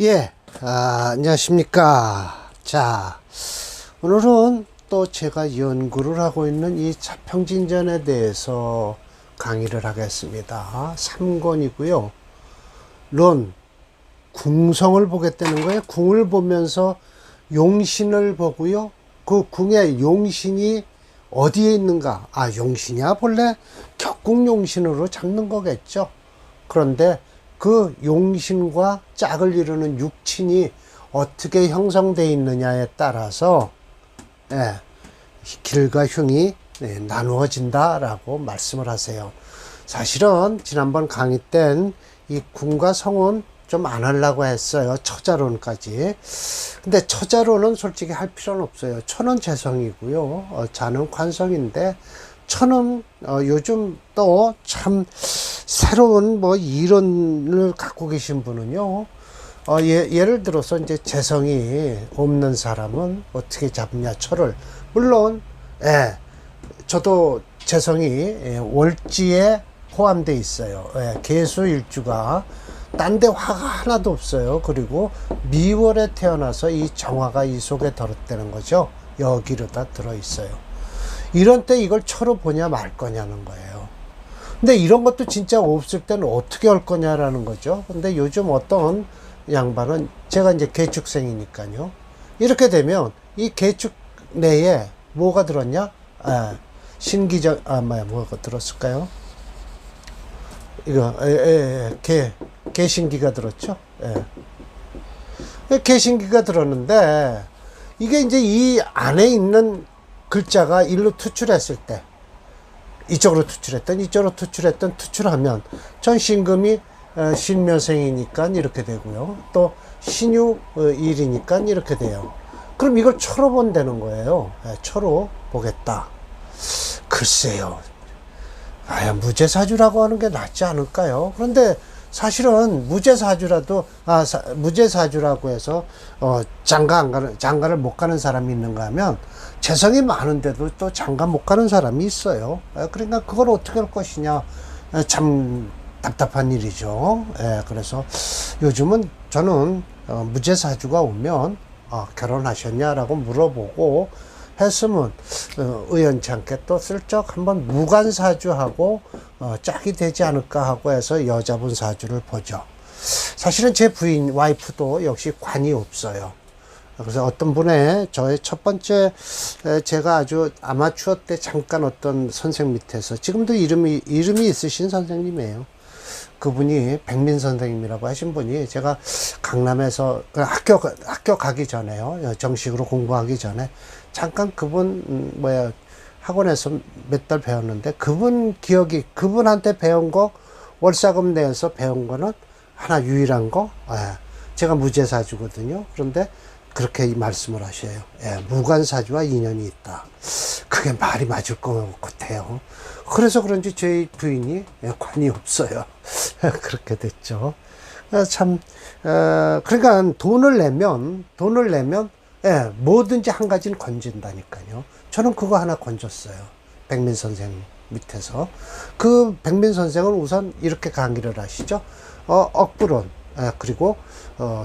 예, 안녕하십니까. 자, 오늘은 또 제가 연구를 하고 있는 이 자평진전에 대해서 강의를 하겠습니다. 3권이고요. 론, 궁성을 보겠다는 거예요. 궁을 보면서 용신을 보고요. 그 궁의 용신이 어디에 있는가? 용신이야 본래 격궁용신으로 잡는 거겠죠. 그런데 그 용신과 짝을 이루는 육친이 어떻게 형성되어 있느냐에 따라서 길과 흉이 나누어진다라고 말씀을 하세요. 사실은 지난번 강의 땐 이 궁과 성은 좀 안 하려고 했어요. 처자론까지. 근데 처자론은 솔직히 할 필요는 없어요. 처는 재성이고요. 자는 관성인데 처는 요즘 또 참 새로운 이론을 갖고 계신 분은요. 예를 들어서 이제 재성이 없는 사람은 어떻게 잡냐 처를. 물론 저도 재성이 월지에 포함되어 있어요. 계수일주가 딴 데 화가 하나도 없어요. 그리고 미월에 태어나서 이 정화가 이 속에 들었다는 거죠. 여기로 다 들어있어요. 이런 때 이걸 처로 보냐 말 거냐는 거예요. 근데 이런 것도 진짜 없을 때는 어떻게 할 거냐라는 거죠. 근데 요즘 어떤 양반은 제가 이제 개축생이니까요. 이렇게 되면 이 개축 내에 뭐가 들었냐? 신기적, 뭐가 들었을까요? 이거, 개신기가 들었죠? 개신기가 들었는데, 이게 이제 이 안에 있는 글자가 일로 투출했을 때, 이쪽으로 투출했던 투출하면, 전 신금이 신묘생이니까 이렇게 되고요. 또 신유일이니까 이렇게 돼요. 그럼 이걸 초로 본다는 거예요. 초로 보겠다. 글쎄요. 무제사주라고 하는 게 낫지 않을까요? 그런데 사실은 무제사주라고 해서 장가를 못 가는 사람이 있는가 하면 재성이 많은데도 또 장가 못 가는 사람이 있어요. 그러니까 그걸 어떻게 할 것이냐. 참 답답한 일이죠. 그래서 요즘은 저는 무제사주가 오면 결혼하셨냐라고 물어보고 했으면 의연치 않게 또 슬쩍 한번 무관사주하고 짝이 되지 않을까 하고 해서 여자분 사주를 보죠. 사실은 제 부인 와이프도 역시 관이 없어요. 그래서 어떤 분의 저의 첫 번째 제가 아주 아마추어 때 잠깐 어떤 선생 밑에서 지금도 이름이 있으신 선생님이에요. 그분이 백민 선생님이라고 하신 분이 제가 강남에서 학교 가기 전에요. 정식으로 공부하기 전에 잠깐 그분 학원에서 몇 달 배웠는데 그분한테 배운 거 월사금 내에서 배운 거는 하나 유일한 거 제가 무제사주거든요. 그런데 그렇게 말씀을 하셔요. 무관사주와 인연이 있다. 그게 말이 맞을 것 같아요. 그래서 그런지 저희 부인이 관이 없어요. 그렇게 됐죠. 그러니까 돈을 내면 뭐든지 한 가지는 건진다니까요. 저는 그거 하나 건졌어요. 백민 선생 밑에서. 그 백민 선생은 우선 이렇게 강의를 하시죠. 억부론, 그리고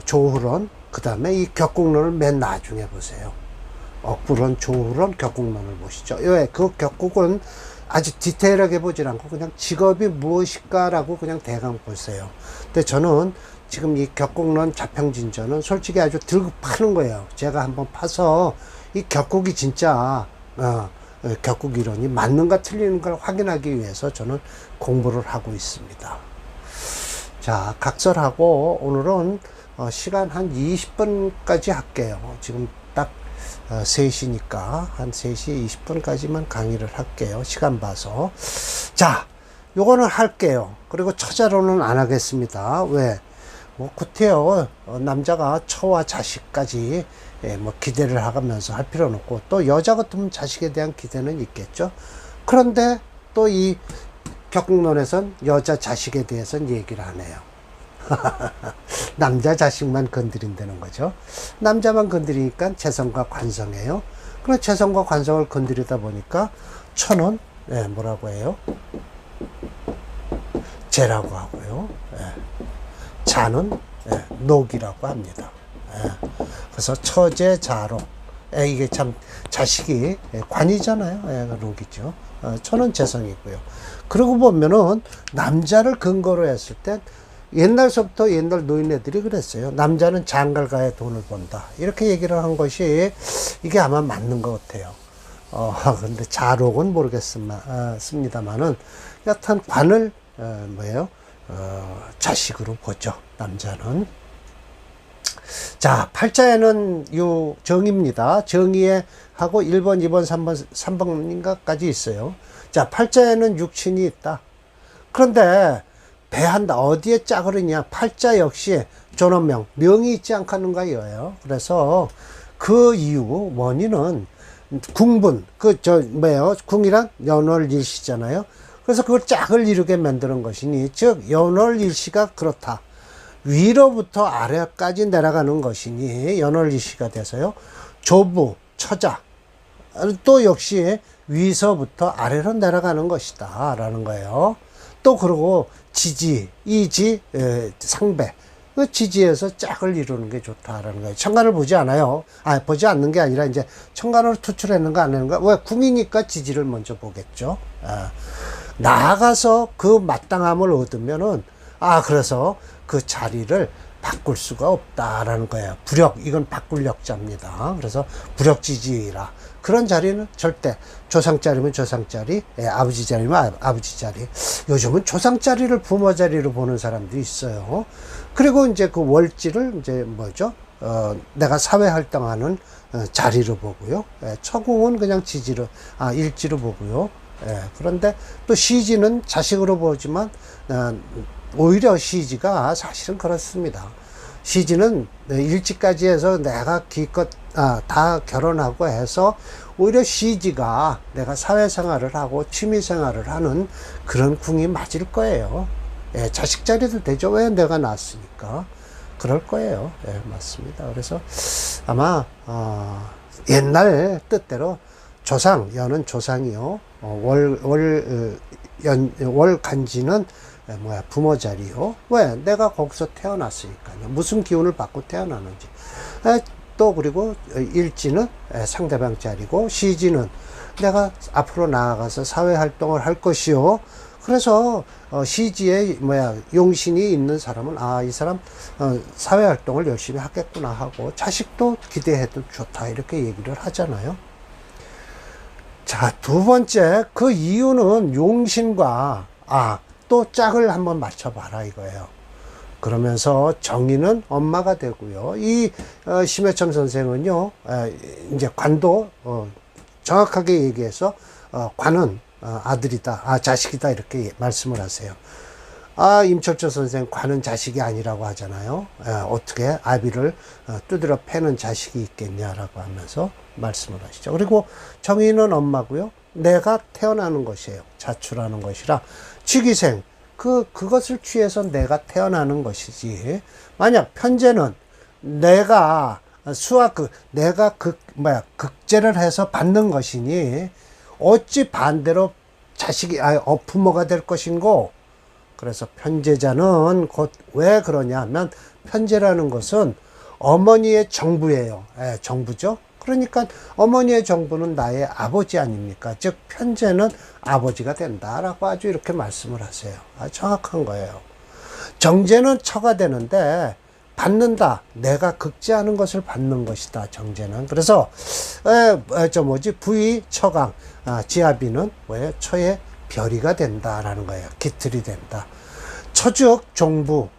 조후론, 그 다음에 이 격국론을 맨 나중에 보세요. 억부론, 조후론, 격국론을 보시죠. 그 격국은 아주 디테일하게 보질 않고 그냥 직업이 무엇일까라고 그냥 대강 보세요. 근데 저는 지금 이 격국론 자평진전은 솔직히 아주 들고 파는 거예요. 제가 한번 파서 이 격국이 진짜 격국 이론이 맞는가 틀리는가를 확인하기 위해서 저는 공부를 하고 있습니다. 자, 각설하고 오늘은 시간 한 20분까지 할게요. 지금 딱 3시니까 한 3시 20분까지만 강의를 할게요. 시간 봐서. 자, 요거는 할게요. 그리고 처자로는 안 하겠습니다. 왜? 구태여 남자가 처와 자식까지 기대를 하면서 할 필요는 없고, 또 여자 같으면 자식에 대한 기대는 있겠죠. 그런데 또 이 격국론에선 여자 자식에 대해서는 얘기를 안 해요. 남자 자식만 건드린다는 거죠. 남자만 건드리니까 재성과 관성이에요. 그럼 재성과 관성을 건드리다 보니까 처는 뭐라고 해요? 재라고 하고요. 자는 녹이라고 합니다. 그래서 처제자록. 이게 참 자식이 관이잖아요. 녹이죠. 처는 재성이고요. 그러고 보면은 남자를 근거로 했을 때 옛날서부터 옛날 노인네들이 그랬어요. 남자는 장가가야 돈을 번다. 이렇게 얘기를 한 것이 이게 아마 맞는 것 같아요. 근데 자록은 모르겠습니다만은 여튼 관을 자식으로 보죠. 남자는. 자, 팔자에는 요 정입니다. 정의에 하고 1번, 2번, 3번인가까지 있어요. 자, 팔자에는 육친이 있다. 그런데 배한다. 어디에 짝으르냐? 팔자 역시 존엄명, 명이 있지 않겠는가 이거예요. 그래서 그 이유, 원인은 궁분, 궁이란 연월일시잖아요. 그래서 그걸 짝을 이루게 만드는 것이니, 즉, 연월일시가 그렇다. 위로부터 아래까지 내려가는 것이니 연월일시가 돼서요. 조부, 처자 또 역시 위서부터 아래로 내려가는 것이다 라는 거예요. 또 그리고 지지, 이지, 상배 그 지지에서 짝을 이루는 게 좋다라는 거예요. 천간을 보지 않아요. 보지 않는 게 아니라 이제 천간을 투출했는가 안 했는가. 왜? 궁이니까 지지를 먼저 보겠죠. 나아가서 그 마땅함을 얻으면은 그래서 그 자리를 바꿀 수가 없다라는 거예요. 부력, 이건 바꿀 역자입니다. 그래서 부력지지라. 그런 자리는 절대 조상 자리면 조상 자리, 아버지 자리면 아버지 자리. 요즘은 조상 자리를 부모 자리로 보는 사람도 있어요. 그리고 이제 그 월지를 이제 내가 사회 활동하는 자리로 보고요. 처궁은 그냥 지지로, 일지로 보고요. 그런데 또 시지는 자식으로 보지만 오히려 시지가 사실은 그렇습니다. 시지는 일지까지 해서 내가 기껏 다 결혼하고 해서 오히려 시지가 내가 사회생활을 하고 취미생활을 하는 그런 궁이 맞을 거예요. 자식 자리도 되죠. 왜? 내가 낳았으니까. 그럴 거예요. 맞습니다. 그래서 아마 옛날 뜻대로 조상, 연은 조상이요. 월간지는 부모 자리요. 왜? 내가 거기서 태어났으니까요. 무슨 기운을 받고 태어나는지. 또 그리고 일지는 상대방 자리고, 시지는 내가 앞으로 나아가서 사회활동을 할 것이요. 그래서 시지에 용신이 있는 사람은 이 사람 사회활동을 열심히 하겠구나 하고, 자식도 기대해도 좋다 이렇게 얘기를 하잖아요. 자, 두 번째, 그 이유는 용신과 또 짝을 한번 맞춰봐라 이거예요. 그러면서 정의는 엄마가 되고요. 이 심해첨 선생은요, 이제 관도 정확하게 얘기해서 관은 아들이다, 자식이다 이렇게 말씀을 하세요. 임철조 선생 관은 자식이 아니라고 하잖아요. 어떻게 아비를 두드려 패는 자식이 있겠냐라고 하면서 말씀을 하시죠. 그리고 정의는 엄마고요. 내가 태어나는 것이에요. 자출하는 것이라 취기생, 그것을 취해서 내가 태어나는 것이지. 만약 편제는 내가 극제를 해서 받는 것이니 어찌 반대로 자식이 부모가 될 것인고. 그래서 편제자는 곧 왜 그러냐 하면, 편제라는 것은 어머니의 정부예요. 정부죠. 그러니까 어머니의 정부는 나의 아버지 아닙니까? 즉 편제는 아버지가 된다라고 아주 이렇게 말씀을 하세요. 정확한 거예요. 정제는 처가 되는데 받는다. 내가 극제하는 것을 받는 것이다. 정제는. 그래서 부의 처강, 지아비는 뭐예요? 처의 별이가 된다라는 거예요. 깃틀이 된다. 처즉 종부,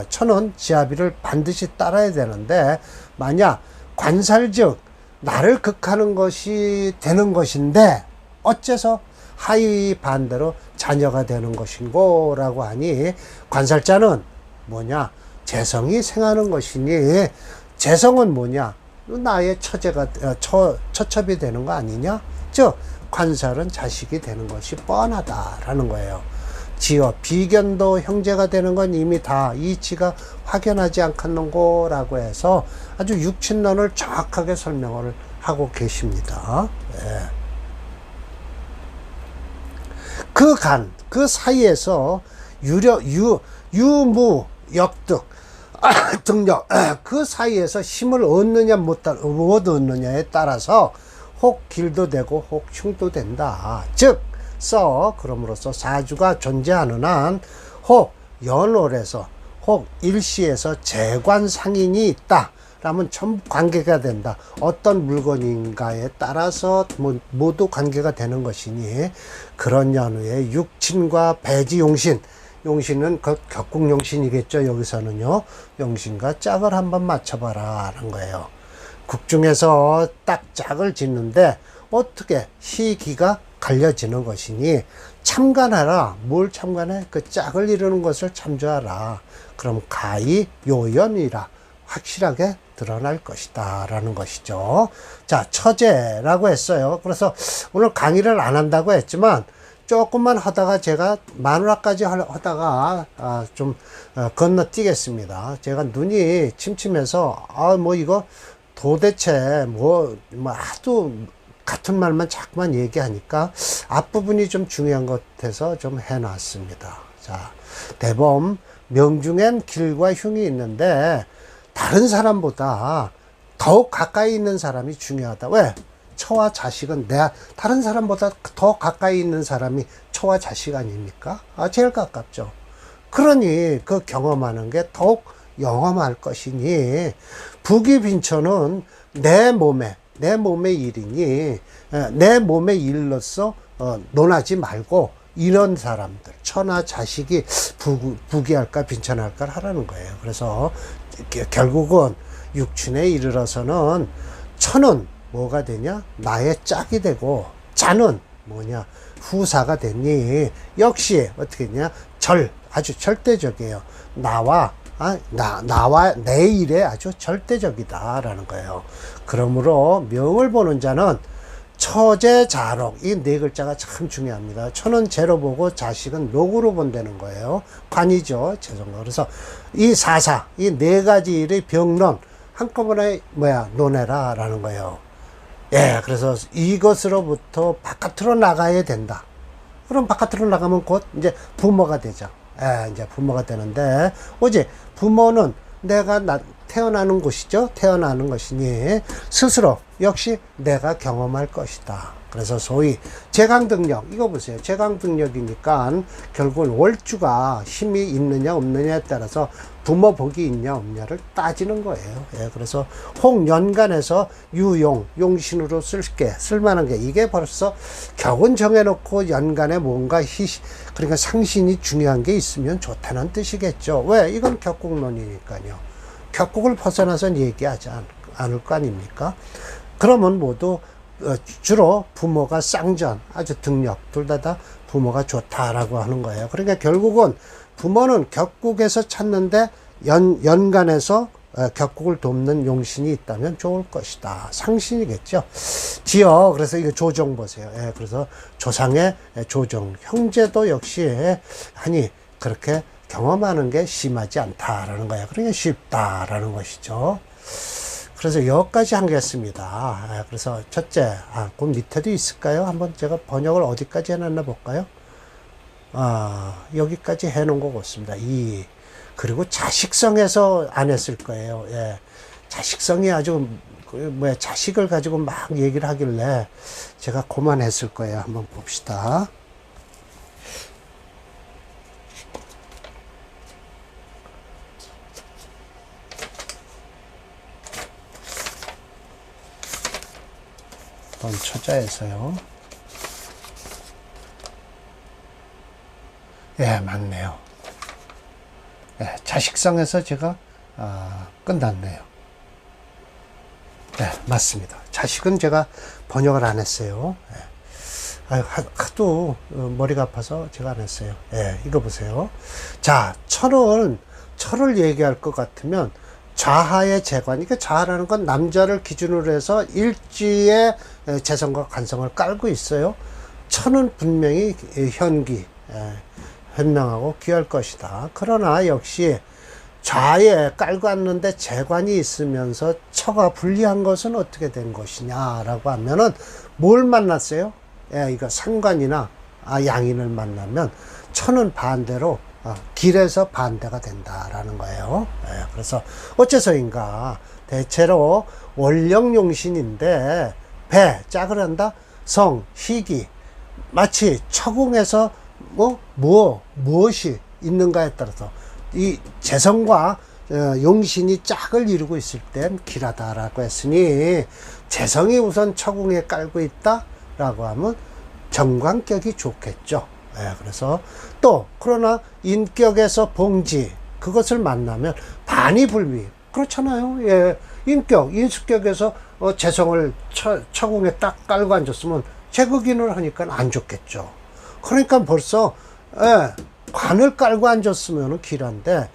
처는 지아비를 반드시 따라야 되는데, 만약 관살즉 나를 극하는 것이 되는 것인데 어째서 하위 반대로 자녀가 되는 것인고 라고 하니, 관살자는 뭐냐? 재성이 생하는 것이니, 재성은 뭐냐? 나의 처첩이 되는 거 아니냐? 즉 관살은 자식이 되는 것이 뻔하다라는 거예요. 지어 비견도 형제가 되는 건 이미 다 이치가 확연하지 않겠는고 라고 해서 아주 육친론을 정확하게 설명을 하고 계십니다. 그 사이에서 유무, 역득, 등력, 그 사이에서 힘을 얻느냐 못 얻느냐에 따라서 혹 길도 되고 혹 흉도 된다. 즉 그럼으로써 사주가 존재하는 한 혹 연월에서 혹 일시에서 재관상인이 있다 라면 전부 관계가 된다. 어떤 물건인가에 따라서 모두 관계가 되는 것이니, 그런 연후에 육친과 배지용신, 용신은 격국용신이겠죠. 여기서는요, 용신과 짝을 한번 맞춰봐라 하는 거예요. 국중에서 딱 짝을 짓는데 어떻게 희기가 갈려지는 것이니 참관하라. 뭘 참관해? 그 짝을 이루는 것을 참조하라. 그럼 가히 요연이라 확실하게 드러날 것이다 라는 것이죠. 자, 처제라고 했어요. 그래서 오늘 강의를 안 한다고 했지만 조금만 하다가 제가 마누라까지 하다가 좀 건너뛰겠습니다. 제가 눈이 침침해서 뭐 이거 도대체 뭐 하도 같은 말만 자꾸만 얘기하니까 앞부분이 좀 중요한 것 같아서 좀 해놨습니다. 자, 대범 명중엔 길과 흉이 있는데 다른 사람보다 더욱 가까이 있는 사람이 중요하다. 왜? 처와 자식은 다른 사람보다 더 가까이 있는 사람이 처와 자식 아닙니까? 제일 가깝죠. 그러니 그 경험하는 게 더욱 영험할 것이니, 부귀빈처는 내 몸의 일이니 내 몸의 일로서 논하지 말고 이런 사람들, 처나 자식이 부귀할까 빈천할까 하라는 거예요. 그래서 결국은 육춘에 이르러서는 처는 뭐가 되냐? 나의 짝이 되고, 자는 뭐냐? 후사가 되니, 역시 어떻게 했냐? 아주 절대적이에요. 나와 내 일에 아주 절대적이다라는 거예요. 그러므로 명을 보는 자는 처제 자록, 이 네 글자가 참 중요합니다. 처는 재로 보고 자식은 록으로 본다는 거예요. 관이죠, 재성과. 그래서 이 사사, 이 네 가지 일의 병론 한꺼번에 논해라 라는 거예요. 예, 그래서 이것으로부터 바깥으로 나가야 된다. 그럼 바깥으로 나가면 곧 이제 부모가 되죠. 예, 이제 부모가 되는데, 오직 부모는 내가 태어나는 곳이죠. 태어나는 것이니 스스로 역시 내가 경험할 것이다. 그래서 소위 재강등력, 이거 보세요. 재강등력이니까 결국은 월주가 힘이 있느냐 없느냐에 따라서 부모 복이 있냐 없냐를 따지는 거예요. 예, 그래서 홍연간에서 용신으로 쓸만한 게, 이게 벌써 격은 정해놓고 연간에 뭔가 그러니까 상신이 중요한 게 있으면 좋다는 뜻이겠죠. 왜? 이건 격국론이니까요. 격국을 벗어나서 얘기하지 않을 거 아닙니까? 그러면 모두 주로 부모가 쌍전, 아주 등력, 둘 다 부모가 좋다라고 하는 거예요. 그러니까 결국은 부모는 격국에서 찾는데 연간에서 격국을 돕는 용신이 있다면 좋을 것이다. 상신이겠죠. 그래서 이거 조정 보세요. 예, 그래서 조상의 조정, 형제도 역시 아니 그렇게 경험하는 게 심하지 않다라는 거예요. 그러니까 쉽다라는 것이죠. 그래서 여기까지 하겠습니다. 그래서 첫째, 그 밑에도 있을까요? 한번 제가 번역을 어디까지 해놨나 볼까요? 여기까지 해놓은 것 같습니다. 그리고 자식성에서 안 했을 거예요. 예. 자식성이 아주, 자식을 가지고 막 얘기를 하길래 제가 그만했을 거예요. 한번 봅시다. 처자에서요. 예, 맞네요. 예, 자식성에서 제가 끝났네요. 네, 맞습니다. 자식은 제가 번역을 안 했어요. 예. 하도 머리가 아파서 제가 안 했어요. 예, 이거 보세요. 자, 철을 얘기할 것 같으면 좌하의 재관, 이게 좌하라는 건 남자를 기준으로 해서 일지의 재성과 관성을 깔고 있어요. 천은 분명히 현기, 현명하고 귀할 것이다. 그러나 역시 좌에 깔고 왔는데 재관이 있으면서 처가 불리한 것은 어떻게 된 것이냐라고 하면은 뭘 만났어요? 이거 상관이나 양인을 만나면 천은 반대로 길에서 반대가 된다라는 거예요. 예, 그래서 어째서인가 대체로 원령용신인데 배, 짝을 한다, 성, 희기, 마치 처궁에서 무엇이 있는가에 따라서 이 재성과 용신이 짝을 이루고 있을 땐 길하다라고 했으니 재성이 우선 처궁에 깔고 있다라고 하면 정관격이 좋겠죠. 예, 그래서 또 그러나 인격에서 봉지 그것을 만나면 반이불위 그렇잖아요. 예, 인숙격에서 재성을 처궁에 딱 깔고 앉았으면 제거긴을 하니까 안 좋겠죠. 그러니까 벌써 관을 깔고 앉았으면 길한데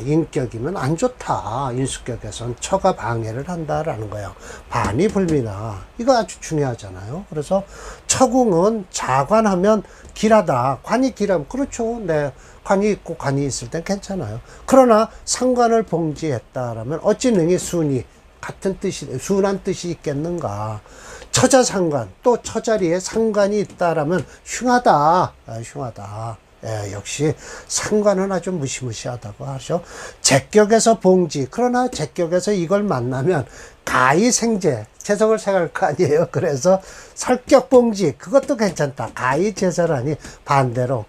인격이면 안 좋다. 인숙격에선 처가 방해를 한다라는 거예요. 반이 불미나 이거 아주 중요하잖아요. 그래서 처궁은 자관하면 길하다. 관이 길하면 그렇죠. 네, 관이 있고 관이 있을 땐 괜찮아요. 그러나 상관을 봉지했다라면 어찌 능히 순이 같은 뜻이 순한 뜻이 있겠는가. 처자상관 또 처자리에 상관이 있다라면 흉하다. 흉하다. 예, 역시 상관은 아주 무시무시하다고 하죠. 제격에서 봉지. 그러나 제격에서 이걸 만나면 가히 생제. 재성을 생각할 거 아니에요. 그래서 설격봉지. 그것도 괜찮다. 가히 제설하니 반대로.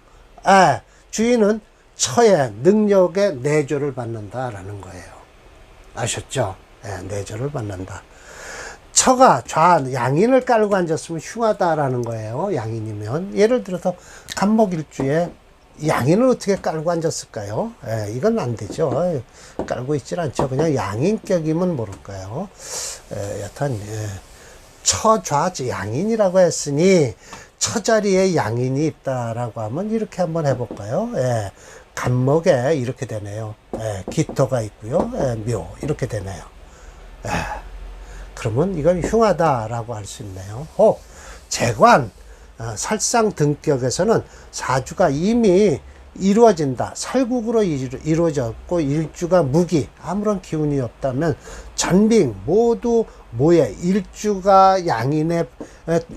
주인은 처의 능력에 내조를 받는다라는 거예요. 아셨죠? 내조를 받는다. 처가 양인을 깔고 앉았으면 흉하다라는 거예요. 양인이면. 예를 들어서 간목일주에 양인을 어떻게 깔고 앉았을까요? 이건 안 되죠. 깔고 있질 않죠. 그냥 양인격이면 모를까요? 여튼 처좌 양인이라고 했으니 처자리에 양인이 있다라고 하면 이렇게 한번 해볼까요? 간목에 이렇게 되네요. 기토가 있고요. 묘 이렇게 되네요. 그러면 이건 흉하다라고 할 수 있네요. 재관, 살상 등격에서는 사주가 이미 이루어진다. 살국으로 이루어졌고 일주가 무기, 아무런 기운이 없다면 전빙 모두 모에 일주가 양인의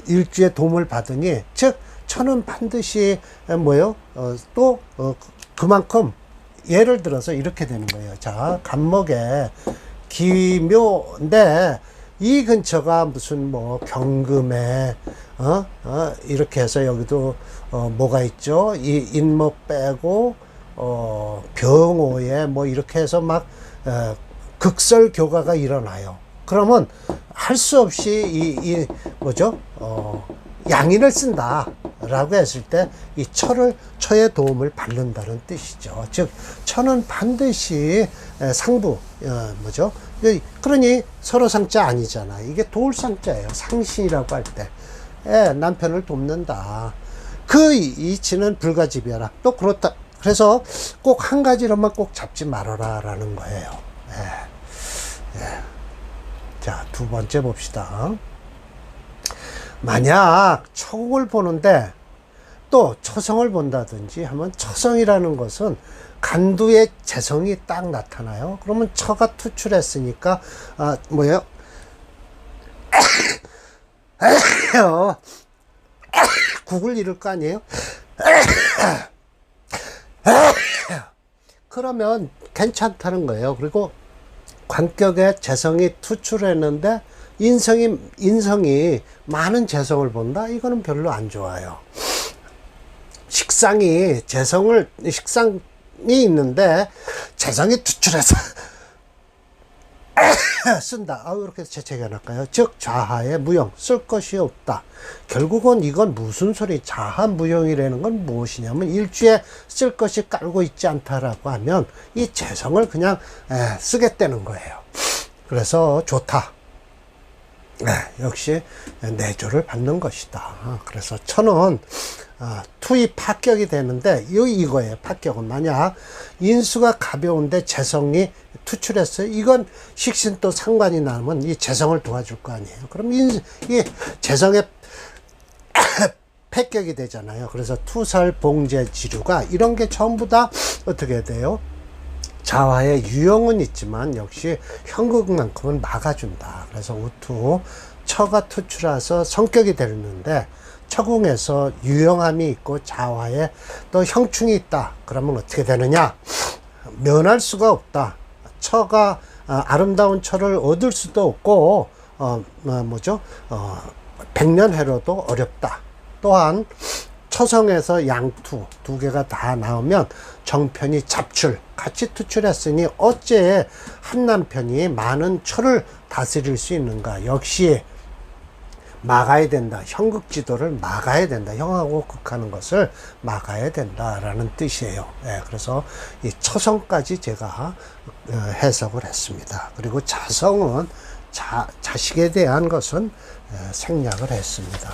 일주의 도움을 받으니 즉 천은 반드시 그만큼 예를 들어서 이렇게 되는 거예요. 자, 간목에 기묘인데 이 근처가 무슨 경금에 이렇게 해서 여기도 뭐가 있죠? 이 인목 빼고 병오에 이렇게 해서 막 극설교가가 일어나요. 그러면 할 수 없이 양인을 쓴다라고 했을 때 이 처의 도움을 받는다는 뜻이죠. 즉 처는 반드시 상부 그러니 서로 상자 아니잖아. 이게 도울 상자예요. 상신이라고 할 때 남편을 돕는다. 그 이치는 불가지비하라. 또 그렇다. 그래서 꼭 한 가지로만 꼭 잡지 말아라라는 거예요. 자, 두 번째 봅시다. 만약 처국을 보는데 또 처성을 본다든지 하면 처성이라는 것은 간두의 재성이 딱 나타나요. 그러면 처가 투출했으니까 국을 이룰 거 아니에요? 그러면 괜찮다는 거예요. 그리고 관격에 재성이 투출했는데 인성이 많은 재성을 본다? 이거는 별로 안 좋아요. 식상이 있는데 재성이 투출해서 쓴다. 이렇게 재채기 해놨까요? 즉 좌하에 무용, 쓸 것이 없다. 결국은 이건 무슨 소리? 좌하 무용이라는 건 무엇이냐면 일주에 쓸 것이 깔고 있지 않다라고 하면 이 재성을 그냥 쓰겠다는 거예요. 그래서 좋다. 역시 내조를 받는 것이다. 그래서 천은 투입 파격이 되는데 이거예요. 파격은 만약 인수가 가벼운데 재성이 투출했어요. 이건 식신 또 상관이 나면 이 재성을 도와줄 거 아니에요. 그럼 이 재성의 패격이 되잖아요. 그래서 투살 봉제 지류가 이런 게 전부 다 어떻게 돼요? 자화의 유형은 있지만 역시 형극만큼은 막아준다. 그래서 우투 처가 투출해서 성격이 되는데 처궁에서 유용함이 있고 자화에 또 형충이 있다. 그러면 어떻게 되느냐? 면할 수가 없다. 처가 아름다운 처를 얻을 수도 없고 백년해로도 어렵다. 또한 처성에서 양투 두 개가 다 나오면 정편이 잡출 같이 투출했으니 어째 한 남편이 많은 처를 다스릴 수 있는가? 역시 막아야 된다. 형극지도를 막아야 된다. 형하고 극하는 것을 막아야 된다라는 뜻이에요. 예, 그래서 이 처성까지 제가 해석을 했습니다. 그리고 자성은 자식에 대한 것은 생략을 했습니다.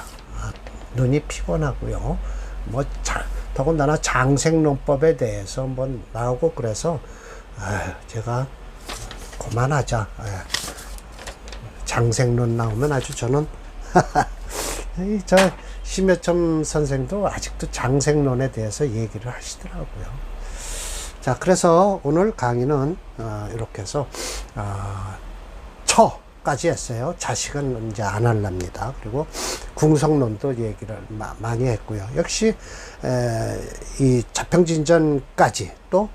눈이 피곤하고요. 더군다나 장생론법에 대해서 나오고 그래서 제가 그만하자. 장생론 나오면 아주 저는 저 심여첨 선생도 아직도 장생론에 대해서 얘기를 하시더라고요. 자, 그래서 오늘 강의는 이렇게 해서 처까지 했어요. 자식은 이제 안 할랍니다. 그리고 궁성론도 얘기를 많이 했고요. 역시 이 자평진전까지 또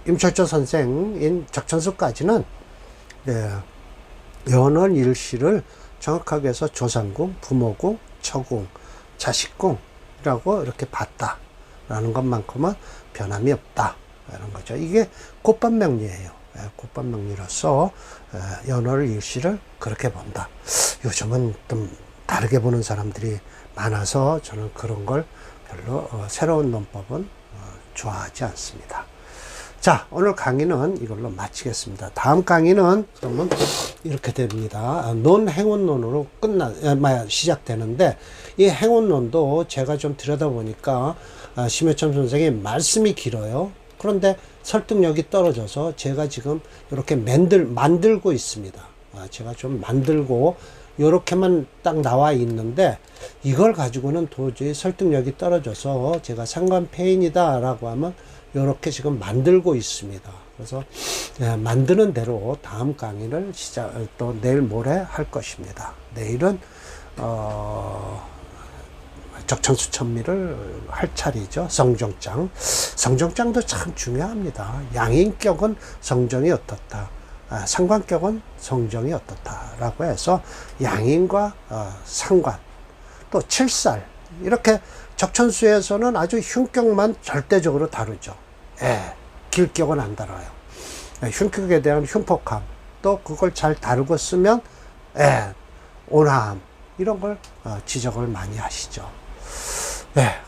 임철조 선생인 적천수까지는 연월일시를 정확하게 해서 조상궁, 부모궁, 처궁, 자식궁이라고 이렇게 봤다라는 것만큼은 변함이 없다. 이런 거죠. 이게 곧반명리예요. 곧반명리로서 연월일시를 그렇게 본다. 요즘은 좀 다르게 보는 사람들이 많아서 저는 그런 걸 별로 새로운 논법은 좋아하지 않습니다. 자, 오늘 강의는 이걸로 마치겠습니다. 다음 강의는 그러면 이렇게 됩니다. 논행운론으로 시작되는데, 이 행운론도 제가 좀 들여다보니까 심여첨 선생의 말씀이 길어요. 그런데 설득력이 떨어져서 제가 지금 이렇게 만들고 있습니다. 제가 좀 만들고 이렇게만 딱 나와 있는데, 이걸 가지고는 도저히 설득력이 떨어져서 제가 상관폐인이다 라고 하면 이렇게 지금 만들고 있습니다. 그래서 만드는 대로 다음 강의를 또 내일 모레 할 것입니다. 내일은 적천수천미를 할 차례죠. 성정장. 성정장도 참 중요합니다. 양인격은 성정이 어떻다. 상관격은 성정이 어떻다라고 해서 양인과 상관, 또 칠살, 이렇게 적천수에서는 아주 흉격만 절대적으로 다루죠. 길격은 안 다뤄요. 흉격에 대한 흉폭함, 또 그걸 잘 다루고 쓰면 온화함, 이런 걸 지적을 많이 하시죠.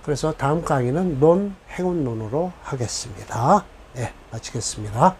그래서 다음 강의는 논행운론으로 하겠습니다. 마치겠습니다.